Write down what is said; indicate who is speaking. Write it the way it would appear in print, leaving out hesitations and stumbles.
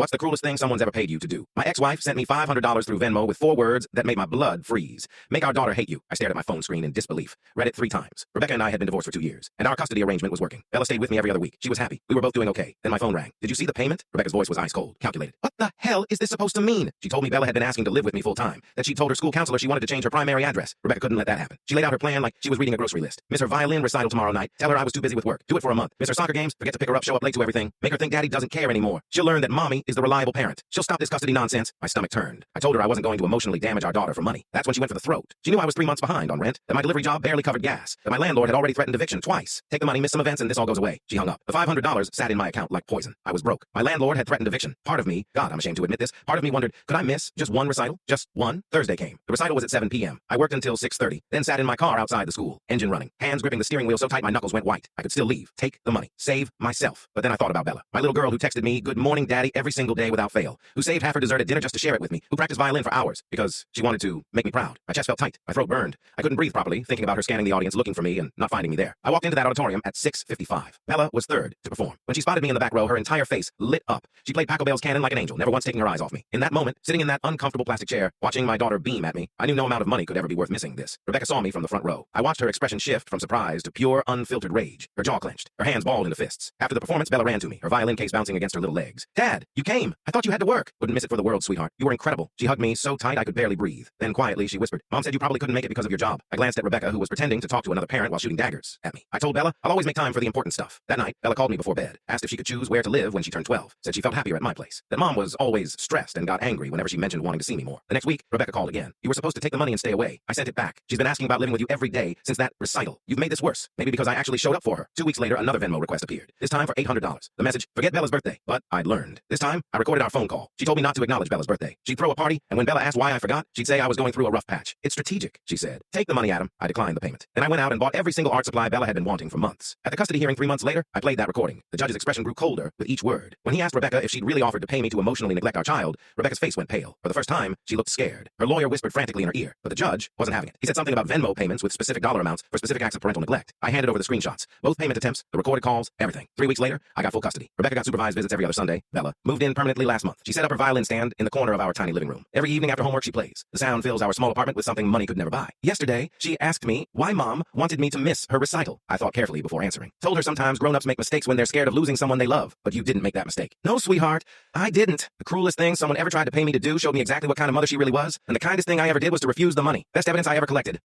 Speaker 1: What's the cruelest thing someone's ever paid you to do? My ex-wife sent me $500 through Venmo with 4 words that made my blood freeze. Make our daughter hate you. I stared at my phone screen in disbelief. Read it 3 times. Rebecca and I had been divorced for 2 years, and our custody arrangement was working. Bella stayed with me every other week. She was happy. We were both doing okay. Then my phone rang. Did you see the payment? Rebecca's voice was ice cold, calculated. What the hell is this supposed to mean? She told me Bella had been asking to live with me full time, that she told her school counselor she wanted to change her primary address. Rebecca couldn't let that happen. She laid out her plan like she was reading a grocery list. Miss her violin recital tomorrow night. Tell her I was too busy with work. Do it for a month. Miss her soccer games. Forget to pick her up. Show up late to everything. Make her think daddy doesn't care anymore. She'll learn that mommy is the reliable parent. She'll stop this custody nonsense. My stomach turned. I told her I wasn't going to emotionally damage our daughter for money. That's when she went for the throat. She knew I was 3 months behind on rent, that my delivery job barely covered gas, that my landlord had already threatened eviction twice. Take the money, miss some events, and this all goes away. She hung up. The $500 sat in my account like poison. I was broke. My landlord had threatened eviction. Part of me, God, I'm ashamed to admit this, part of me wondered, could I miss just one recital? Just one? Thursday came. The recital was at 7 p.m. I worked until 6:30, then sat in my car outside the school, engine running, hands gripping the steering wheel so tight my knuckles went white. I could still leave, take the money, save myself. But then I thought about Bella, my little girl who texted me, "Good morning, Daddy," every single day without fail, who saved half her dessert at dinner just to share it with me, who practiced violin for hours because she wanted to make me proud. My chest felt tight. My throat burned. I couldn't breathe properly, thinking about her scanning the audience, looking for me, and not finding me there. I walked into that auditorium at 6:55. Bella was third to perform. When she spotted me in the back row, her entire face lit up. She played Paco Bell's Canon like an angel, never once taking her eyes off me. In that moment, sitting in that uncomfortable plastic chair, watching my daughter beam at me, I knew no amount of money could ever be worth missing this. Rebecca saw me from the front row. I watched her expression shift from surprise to pure, unfiltered rage. Her jaw clenched, her hands balled into fists. After the performance, Bella ran to me, her violin case bouncing against her little legs. "Dad, you came. I thought you had to work." "Wouldn't miss it for the world, sweetheart. You were incredible." She hugged me so tight I could barely breathe. Then quietly, she whispered, "Mom said you probably couldn't make it because of your job." I glanced at Rebecca, who was pretending to talk to another parent while shooting daggers at me. I told Bella, "I'll always make time for the important stuff." That night, Bella called me before bed, asked if she could choose where to live when she turned 12, said she felt happier at my place, that Mom was always stressed and got angry whenever she mentioned wanting to see me more. The next week, Rebecca called again. "You were supposed to take the money and stay away. I sent it back. She's been asking about living with you every day since that recital. You've made this worse." Maybe because I actually showed up for her. 2 weeks later, another Venmo request appeared, this time for $800. The message, "Forget Bella's birthday." But I'd learned. This time, I recorded our phone call. She told me not to acknowledge Bella's birthday. She'd throw a party, and when Bella asked why I forgot, she'd say I was going through a rough patch. "It's strategic," she said. "Take the money, Adam." I declined the payment. Then I went out and bought every single art supply Bella had been wanting for months. At the custody hearing 3 months later, I played that recording. The judge's expression grew colder with each word. When he asked Rebecca if she'd really offered to pay me to emotionally neglect our child, Rebecca's face went pale. For the first time, she looked scared. Her lawyer whispered frantically in her ear, but the judge wasn't having it. He said something about Venmo payments with specific dollar amounts for specific acts of parental neglect. I handed over the screenshots, both payment attempts, the recorded calls, everything. 3 weeks later, I got full custody. Rebecca got supervised visits every other Sunday. Bella moved in permanently last month. She set up her violin stand in the corner of our tiny living room. Every evening after homework, she plays. The sound fills our small apartment with something money could never buy. Yesterday, she asked me why Mom wanted me to miss her recital. I thought carefully before answering. Told her sometimes grown-ups make mistakes when they're scared of losing someone they love, but you didn't make that mistake. "No, sweetheart, I didn't. The cruelest thing someone ever tried to pay me to do showed me exactly what kind of mother she really was, and the kindest thing I ever did was to refuse the money. Best evidence I ever collected."